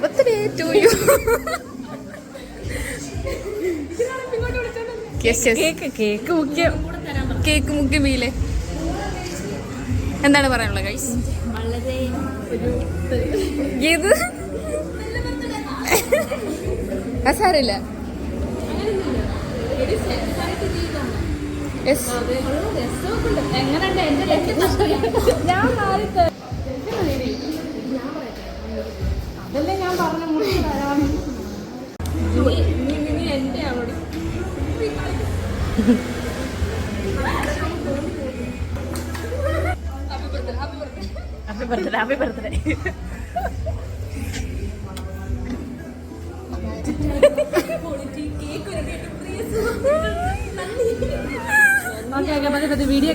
Birthday to you. Cake മുഖ്യം, cake മുഖ്യം വീല്. എന്താണ് പറയാനുള്ളത് ഗൈസ്? വളരെ ഇത് സാരില്ല. അതല്ലേ ഞാൻ പറഞ്ഞ എന്റെ അവിടെ happy birthday. Happy birthday. Okay video